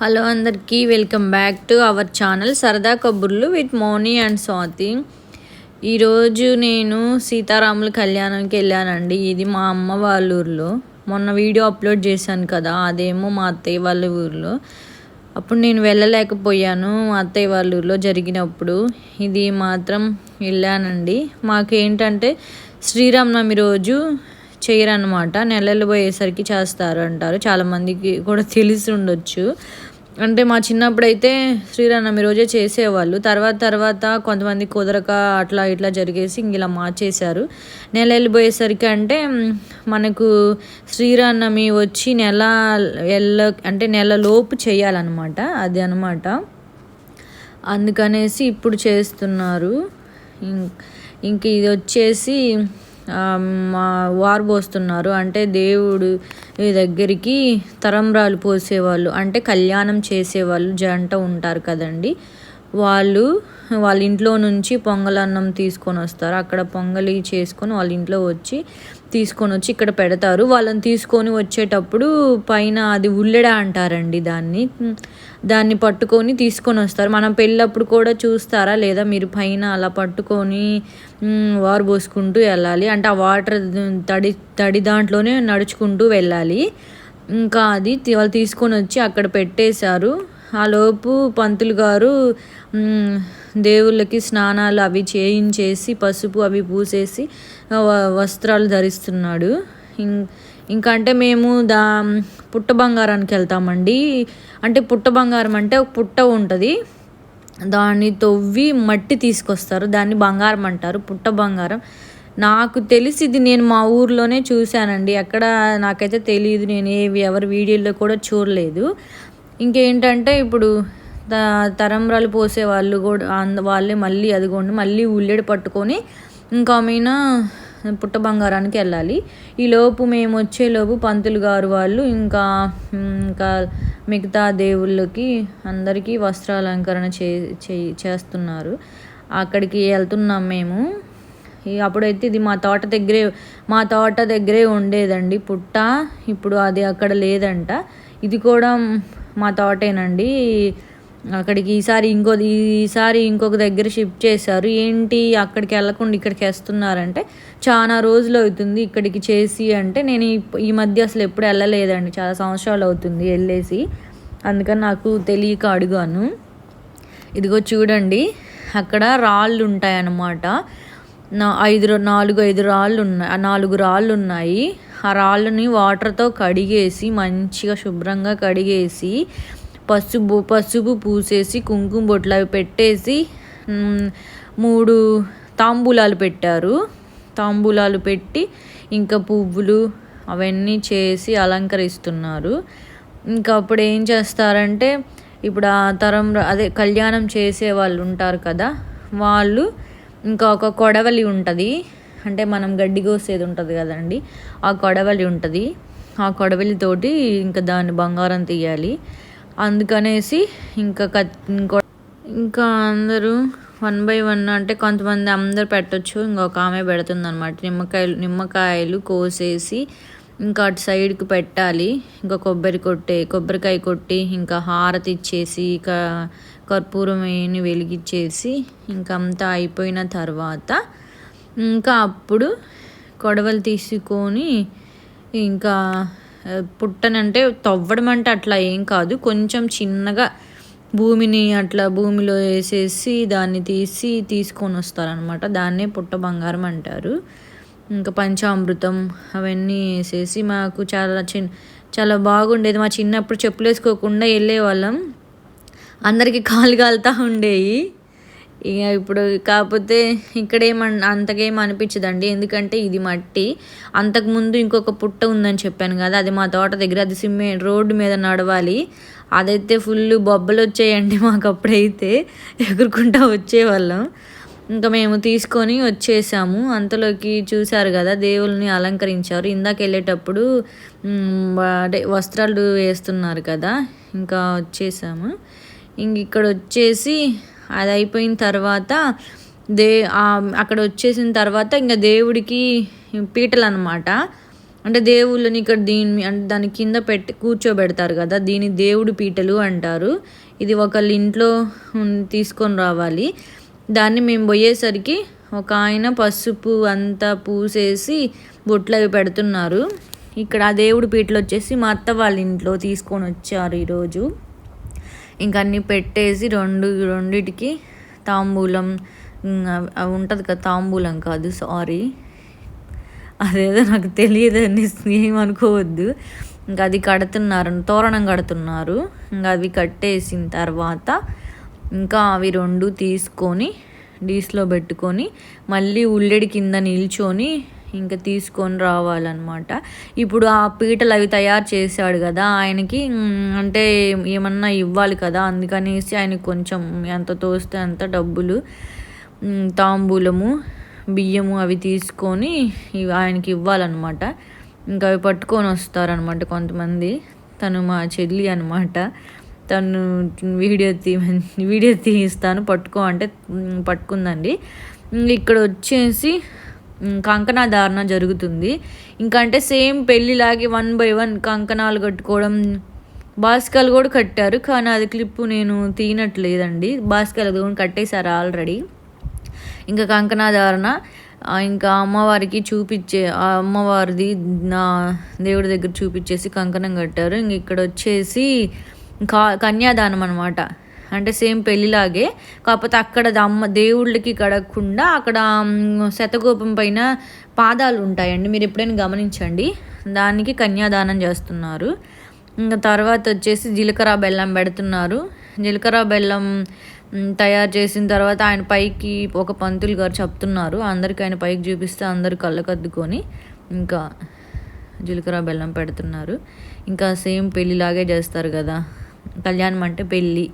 Hello అందరికీ welcome back to our channel సరదా కబుర్లు విత్ మోనీ అండ్ స్వాతి. ఈరోజు నేను సీతారాముల కళ్యాణంకి వెళ్ళానండి. ఇది మా అమ్మ వాళ్ళ ఊర్లో. మొన్న వీడియో అప్లోడ్ చేశాను కదా, అదేమో మా అత్తయ్య వాళ్ళ ఊర్లో. అప్పుడు నేను వెళ్ళలేకపోయాను మా అత్తయ్య వాళ్ళ ఊర్లో జరిగినప్పుడు. ఇది మాత్రం వెళ్ళానండి. మాకేంటంటే శ్రీరామనవమి రోజు చేయరన్నమాట, నెలలు పోయేసరికి చేస్తారు అంటారు. చాలామందికి కూడా తెలిసి ఉండొచ్చు. అంటే మా చిన్నప్పుడు అయితే శ్రీరామనవమి రోజే చేసేవాళ్ళు. తర్వాత కొంతమంది కుదరక అట్లా ఇట్లా జరిగేసి ఇలా మార్చేశారు. నెల వెళ్ళిపోయేసరికి అంటే మనకు శ్రీరామనవమి వచ్చి నెలలోపు చేయాలన్నమాట. అది అనమాట. అందుకనేసి ఇప్పుడు చేస్తున్నారు. ఇంక ఇది వచ్చేసి మా వారు పోస్తున్నారు. అంటే దేవుడు దగ్గరికి తరంబ్రాలు పోసేవాళ్ళు, అంటే కళ్యాణం చేసేవాళ్ళు జంట ఉంటారు కదండి, వాళ్ళ ఇంట్లో నుంచి పొంగలన్నం తీసుకొని వస్తారు. అక్కడ పొంగలి చేసుకొని వాళ్ళ ఇంట్లో తీసుకొని వచ్చి ఇక్కడ పెడతారు. వాళ్ళని తీసుకొని వచ్చేటప్పుడు పైన అది ఉల్లెడ అంటారండి, దాన్ని పట్టుకొని తీసుకొని వస్తారు. మనం పెళ్ళప్పుడు కూడా చూస్తారా లేదా మీరు, పైన అలా పట్టుకొని వారు పోసుకుంటూ వెళ్ళాలి. అంటే ఆ వాటర్ తడి దాంట్లోనే నడుచుకుంటూ వెళ్ళాలి. ఇంకా అది వాళ్ళు తీసుకొని వచ్చి అక్కడ పెట్టేశారు. ఆలోపు పంతులు గారు దేవుళ్ళకి స్నానాలు అవి చేయించేసి పసుపు అవి పూసేసి వస్త్రాలు ధరిస్తున్నాడు. ఇంకా అంటే మేము పుట్ట బంగారానికి వెళ్తామండి. అంటే పుట్ట బంగారం అంటే ఒక పుట్ట ఉంటుంది, దాన్ని తవ్వి మట్టి తీసుకొస్తారు, దాన్ని బంగారం అంటారు, పుట్ట బంగారం. నాకు తెలిసి ఇది నేను మా ఊర్లోనే చూశానండి, ఎక్కడ నాకైతే తెలియదు. నేను ఎవరి వీడియోలో కూడా చూడలేదు. ఇంకేంటంటే ఇప్పుడు తరంబ్రాలు పోసే వాళ్ళు కూడా వాళ్ళే మళ్ళీ అదిగోండి మళ్ళీ ఉల్లెడు పట్టుకొని ఇంకా మీన పుట్ట బంగారానికి వెళ్ళాలి. ఈలోపు మేము వచ్చేలోపు పంతులు గారు వాళ్ళు ఇంకా మిగతా దేవుళ్ళకి అందరికీ వస్త్రాలంకరణ చేస్తున్నారు. అక్కడికి వెళ్తున్నాం మేము. అప్పుడైతే ఇది మా తోట దగ్గరే ఉండేదండి పుట్ట. ఇప్పుడు అది అక్కడ లేదంట. ఇది కూడా మా తోటేనండి. అక్కడికి ఈసారి ఇంకొక దగ్గర షిఫ్ట్ చేశారు. ఏంటి అక్కడికి వెళ్ళకుండా ఇక్కడికి వేస్తున్నారంటే, చాలా రోజులు అవుతుంది ఇక్కడికి చేసి. అంటే నేను ఈ మధ్య అసలు ఎప్పుడు వెళ్ళలేదండి, చాలా సంవత్సరాలు అవుతుంది వెళ్ళేసి. అందుకని నాకు తెలియక అడిగాను. ఇదిగో చూడండి, అక్కడ రాళ్ళు ఉంటాయన్నమాట. 4-5 రాళ్ళు ఉన్నాయి. 4 రాళ్ళు ఉన్నాయి. ఆ రాళ్ళని వాటర్తో కడిగేసి మంచిగా శుభ్రంగా కడిగేసి పసుపు పూసేసి కుంకుమ బొట్లు అవి పెట్టేసి 3 తాంబూలాలు పెట్టారు. తాంబూలాలు పెట్టి ఇంకా పువ్వులు అవన్నీ చేసి అలంకరిస్తున్నారు. ఇంకా అప్పుడు ఏం చేస్తారంటే, ఇప్పుడు ఆ కళ్యాణం చేసే వాళ్ళు ఉంటారు కదా, వాళ్ళు ఇంకా ఒక కొడవలి ఉంటుంది, అంటే మనం గడ్డి కోసేది ఉంటుంది కదండి, ఆ కొడవలి ఉంటుంది. ఆ కొడవలితోటి ఇంకా దాన్ని బంగారం తీయాలి. అందుకనేసి ఇంకా అందరూ 1 by 1 అంటే కొంతమంది అందరు పెట్టచ్చు, ఇంకొక ఆమె పెడుతుంది అనమాట. నిమ్మకాయలు కోసేసి ఇంకా అటు సైడ్కి పెట్టాలి. ఇంకా కొబ్బరికాయ కొట్టి ఇంకా హారతి ఇచ్చేసి కర్పూరం వేని వెలిగించేసి ఇంకా అంతా అయిపోయిన తర్వాత ఇంకా అప్పుడు కొడవలు తీసుకొని ఇంకా పుట్టనంటే తవ్వడం అంటే అట్లా ఏం కాదు, కొంచెం చిన్నగా భూమిలో వేసేసి దాన్ని తీసుకొని వస్తారనమాట. దాన్నే పుట్ట బంగారం అంటారు. ఇంకా పంచామృతం అవన్నీ వేసేసి మాకు చాలా బాగుండేది. మా చిన్నప్పుడు చెప్పులు వేసుకోకుండా వెళ్ళేవాళ్ళం, అందరికీ కాలు కాలుతూ ఉండేవి. ఇక ఇప్పుడు కాకపోతే ఇక్కడ అంతకేం అనిపించదండి, ఎందుకంటే ఇది మట్టి. అంతకుముందు ఇంకొక పుట్ట ఉందని చెప్పాను కదా, అది మా తోట దగ్గర. అది రోడ్డు మీద నడవాలి. అదైతే ఫుల్ బొబ్బలు వచ్చాయండి మాకు. అప్పుడైతే ఎగురుకుంటూ వచ్చేవాళ్ళం. ఇంకా మేము తీసుకొని వచ్చేసాము. అంతలోకి చూశారు కదా దేవుల్ని అలంకరించారు. ఇందాక వెళ్ళేటప్పుడు వస్త్రాలు వేస్తున్నారు కదా, ఇంకా వచ్చేసాము. ఇక్కడ వచ్చేసి అది అయిపోయిన తర్వాత అక్కడ వచ్చేసిన తర్వాత ఇంకా దేవుడికి పీటలు అనమాట. అంటే దేవుళ్ళని ఇక్కడ అంటే దాని కింద కూర్చోబెడతారు కదా, దీని దేవుడి పీటలు అంటారు. ఇది ఒకళ్ళ ఇంట్లో తీసుకొని రావాలి. దాన్ని మేము పోయేసరికి ఒక ఆయన పసుపు అంతా పూసేసి బొట్లు అవి పెడుతున్నారు. ఇక్కడ ఆ దేవుడి పీటలు వచ్చేసి మా అత్త వాళ్ళ ఇంట్లో తీసుకొని వచ్చారు ఈరోజు. ఇంకా అన్నీ పెట్టేసి రెండిటికి తాంబూలం అవి ఉంటుంది కదా, తాంబూలం కాదు సారీ, అదేదో నాకు తెలియదని ఏమనుకోవద్దు. ఇంకా అది కడుతున్నారు, తోరణం కడుతున్నారు. ఇంకా అవి కట్టేసిన తర్వాత ఇంకా అవి 2 తీసుకొని డీస్లో పెట్టుకొని మళ్ళీ ఉల్లెడి కింద నిల్చొని ఇంకా తీసుకొని రావాలన్నమాట. ఇప్పుడు ఆ పీటలు అవి తయారు చేశాడు కదా ఆయనకి, అంటే ఏమన్నా ఇవ్వాలి కదా, అందుకనేసి ఆయనకి కొంచెం ఎంత తోస్తే అంత డబ్బులు, తాంబూలము, బియ్యము అవి తీసుకొని ఆయనకి ఇవ్వాలన్నమాట. ఇంకా అవి పట్టుకొని వస్తారనమాట కొంతమంది. తను మా చెల్లి అనమాట. తను వీడియో తీస్తాను పట్టుకో అంటే పట్టుకుందండి. ఇక్కడ వచ్చేసి కంకణధారణ జరుగుతుంది. ఇంకా అంటే సేమ్ పెళ్ళిలాగే 1 by 1 కంకణాలు కట్టుకోవడం, బాస్కాలు కూడా కట్టారు. కానీ అది క్లిప్పు నేను తీయనట్లేదండి, బాస్కాలు కూడా కట్టేశారు ఆల్రెడీ. ఇంకా కంకణధారణ ఇంకా అమ్మవారికి చూపించే, ఆ అమ్మవారిది నా దేవుడి దగ్గర చూపించేసి కంకణం కట్టారు. ఇంక ఇక్కడ వచ్చేసి కన్యాదానం అనమాట. అంటే సేమ్ పెళ్ళిలాగే, కాకపోతే అక్కడ దేవుళ్ళకి కడగకుండా అక్కడ శతగోపం పైన పాదాలు ఉంటాయండి, మీరు ఎప్పుడైనా గమనించండి. దానికి కన్యాదానం చేస్తున్నారు. ఇంకా తర్వాత వచ్చేసి జీలకర్ర బెల్లం పెడుతున్నారు. జీలకర్ర బెల్లం తయారు చేసిన తర్వాత ఆయన పైకి ఒక పంతులు గారు చెప్తున్నారు, అందరికి ఆయన పైకి చూపిస్తే అందరు కళ్ళకద్దుకొని ఇంకా జీలకర్ర బెల్లం పెడుతున్నారు. ఇంకా సేమ్ పెళ్ళిలాగే చేస్తారు కదా, కళ్యాణం అంటే పెళ్ళి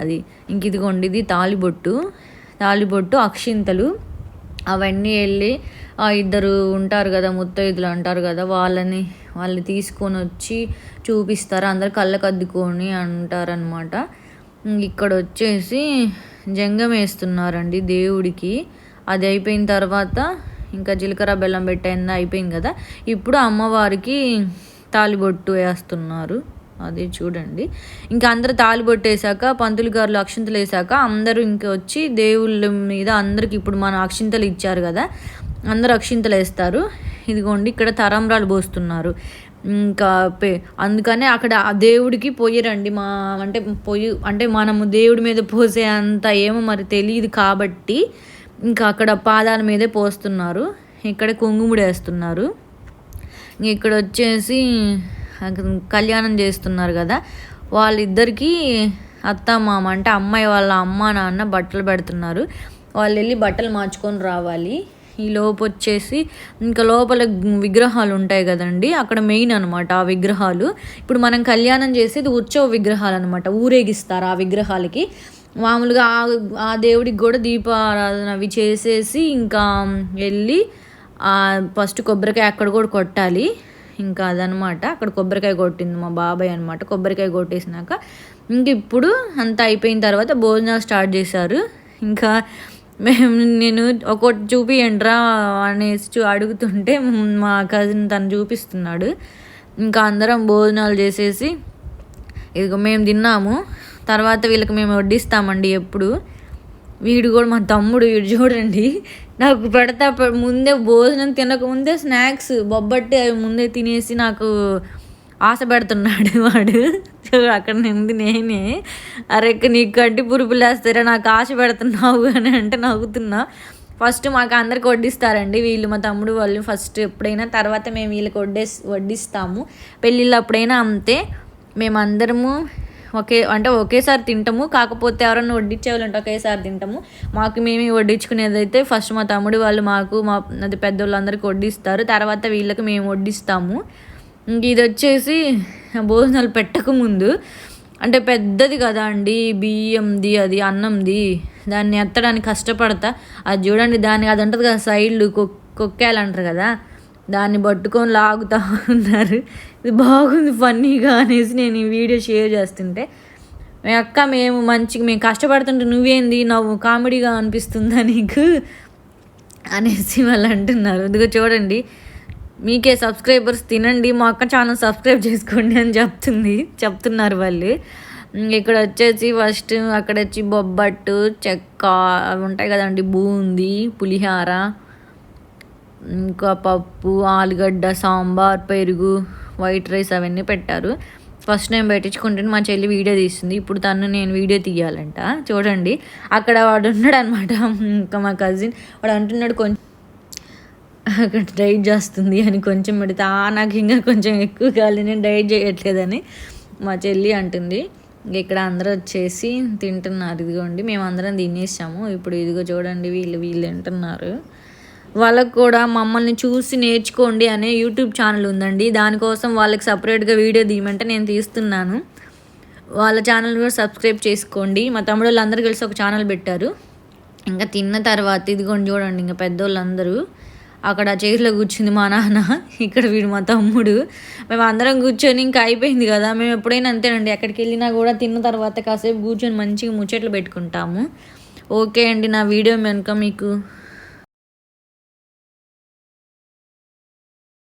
అది. ఇంక ఇదిగోండి, ఇది తాళిబొట్టు, అక్షింతలు అవన్నీ వెళ్ళి ఆ 2 ఉంటారు కదా, ముత్తైదులు అంటారు కదా, వాళ్ళు తీసుకొని వచ్చి చూపిస్తారు, అందరు కళ్ళకద్దుకొని అంటారనమాట. ఇక్కడ వచ్చేసి జంగం వేస్తున్నారండి దేవుడికి. అది అయిపోయిన తర్వాత ఇంకా జీలకర్ర బెల్లం పెట్టైందా అయిపోయింది కదా, ఇప్పుడు అమ్మవారికి తాళిబొట్టు వేస్తున్నారు. అది చూడండి. ఇంకా అందరూ తాళిబొట్టు వేసాక పంతులు గారు అక్షింతలు వేసాక అందరూ ఇంకా వచ్చి దేవుళ్ళ మీద అందరికి ఇప్పుడు మన అక్షింతలు ఇచ్చారు కదా, అందరూ అక్షింతలు వేస్తారు. ఇదిగోండి ఇక్కడ తరంబ్రాలు పోస్తున్నారు. ఇంకా అందుకనే అక్కడ ఆ దేవుడికి పొయ్యరండి, అంటే మనము దేవుడి మీద పోసే అంత ఏమో మరి తెలియదు కాబట్టి ఇంకా అక్కడ పాదాల మీదే పోస్తున్నారు. ఇక్కడ కుంకుముడు వేస్తున్నారు. ఇక్కడ వచ్చేసి కళ్యాణం చేస్తున్నారు కదా, వాళ్ళిద్దరికీ అత్త మామ అంటే అమ్మాయి వాళ్ళ అమ్మ నాన్న బట్టలు పెడుతున్నారు. వాళ్ళు వెళ్ళి బట్టలు మార్చుకొని రావాలి. ఈ లోపు వచ్చేసి ఇంకా లోపల విగ్రహాలు ఉంటాయి కదండి, అక్కడ మెయిన్ అనమాట ఆ విగ్రహాలు. ఇప్పుడు మనం కళ్యాణం చేసేది ఉత్సవ విగ్రహాలు అనమాట, ఊరేగిస్తారు ఆ విగ్రహాలకి. మామూలుగా ఆ దేవుడికి కూడా దీపారాధన అవి చేసేసి ఇంకా వెళ్ళి ఫస్ట్ కొబ్బరికాయ అక్కడ కూడా కొట్టాలి. ఇంకా అదనమాట, అక్కడ కొబ్బరికాయ కొట్టింది మా బాబాయ్ అనమాట. కొబ్బరికాయ కొట్టేసినాక ఇంక ఇప్పుడు అంతా అయిపోయిన తర్వాత భోజనాలు స్టార్ట్ చేశారు. ఇంకా నేను ఒకటి చూపియండిరా అనేసి అడుగుతుంటే మా కజిన్ తను చూపిస్తున్నాడు. ఇంకా అందరం భోజనాలు చేసేసి ఇదిగో మేము తిన్నాము. తర్వాత వీళ్ళకి మేము వడ్డిస్తామండి ఎప్పుడు. వీడు కూడా మా తమ్ముడు, వీడు చూడండి నాకు పెడతా ముందే భోజనం తినకముందే స్నాక్స్ బొబ్బట్టి అవి ముందే తినేసి నాకు ఆశ పెడుతున్నాడు వాడు. అక్కడ నింది నేనే, అరెక్క నీకు కడ్డి పురుపులు వేస్తారా నాకు ఆశ పెడుతున్నావు అని అంటే నవ్వుతున్నా. ఫస్ట్ మాకు అందరికి వడ్డిస్తారండి వీళ్ళు, మా తమ్ముడు వాళ్ళు ఫస్ట్ ఎప్పుడైనా, తర్వాత మేము వీళ్ళకి వడ్డిస్తాము. పెళ్ళిళ్ళు అప్పుడైనా అంతే, మేమందరము ఒకేసారి తింటాము. కాకపోతే ఎవరన్నా వడ్డించేవాళ్ళంటే ఒకేసారి తింటాము. మాకు మేమే వడ్డించుకునేదైతే ఫస్ట్ మా తమ్ముడు వాళ్ళు అది పెద్దోళ్ళందరికీ వడ్డిస్తారు, తర్వాత వీళ్ళకి మేము వడ్డిస్తాము. ఇంక ఇది వచ్చేసి భోజనాలు పెట్టకముందు అంటే పెద్దది కదా అండి, బియ్యంది అది అన్నంది, దాన్ని ఎత్తడానికి కష్టపడతా. అది చూడండి, అది ఉంటుంది కదా సైడ్లు కొక్కేలు అంటారు కదా, దాన్ని పట్టుకొని లాగుతూ ఉన్నారు. ఇది బాగుంది ఫన్నీగా అనేసి నేను ఈ వీడియో షేర్ చేస్తుంటే, మేము కష్టపడుతుంటే నువ్వేంది నవ్వు కామెడీగా అనిపిస్తుందా నీకు అనేసి వాళ్ళు అంటున్నారు. ఇదిగో చూడండి మీకే సబ్స్క్రైబర్స్ తినండి, మా అక్క ఛానల్ సబ్స్క్రైబ్ చేసుకోండి అని చెప్తున్నారు వాళ్ళు. ఇక్కడ వచ్చేసి ఫస్ట్ అక్కడ వచ్చి బొబ్బట్టు, చెక్క అవి ఉంటాయి కదండి, బూందీ, పులిహార, ఇంకా పప్పు, ఆలుగడ్డ, సాంబార్, పెరుగు, వైట్ రైస్ అవన్నీ పెట్టారు. ఫస్ట్ నేను పెట్టించుకుంటే మా చెల్లి వీడియో తీస్తుంది, ఇప్పుడు నేను వీడియో తీయాలంట. చూడండి అక్కడ వాడు ఉన్నాడు అనమాట, ఇంకా మా కజిన్ వాడు అంటున్నాడు కొంచెం అక్కడ డైట్ చేస్తుంది అని, కొంచెం పెడితే నాకు ఇంకా కొంచెం ఎక్కువ కావాలి, నేను డైట్ చేయట్లేదని మా చెల్లి అంటుంది. ఇక్కడ అందరూ వచ్చేసి తింటున్నారు. ఇదిగోండి మేమందరం తినేసాము. ఇప్పుడు ఇదిగో చూడండి వీళ్ళు తింటున్నారు. వాళ్ళకు కూడా మమ్మల్ని చూసి నేర్చుకోండి అనే యూట్యూబ్ ఛానల్ ఉందండి, దానికోసం వాళ్ళకి సపరేట్గా వీడియో తీయమంటే నేను తీస్తున్నాను. వాళ్ళ ఛానల్ కూడా సబ్స్క్రైబ్ చేసుకోండి. మా తమ్ముడు వాళ్ళందరూ కలిసి ఒక ఛానల్ పెట్టారు. ఇంకా తిన్న తర్వాత ఇదిగోండి చూడండి, ఇంకా పెద్దోళ్ళందరూ అక్కడ చైర్లో కూర్చుంది మా నాన్న, ఇక్కడ వీడు మా తమ్ముడు. మేము అందరం కూర్చొని ఇంకా అయిపోయింది కదా, మేము ఎప్పుడైనా అంతేనండి, ఎక్కడికి వెళ్ళినా కూడా తిన్న తర్వాత కాసేపు కూర్చొని మంచిగా ముచ్చట్లు పెట్టుకుంటాము. ఓకే అండి, నా వీడియో కనుక మీకు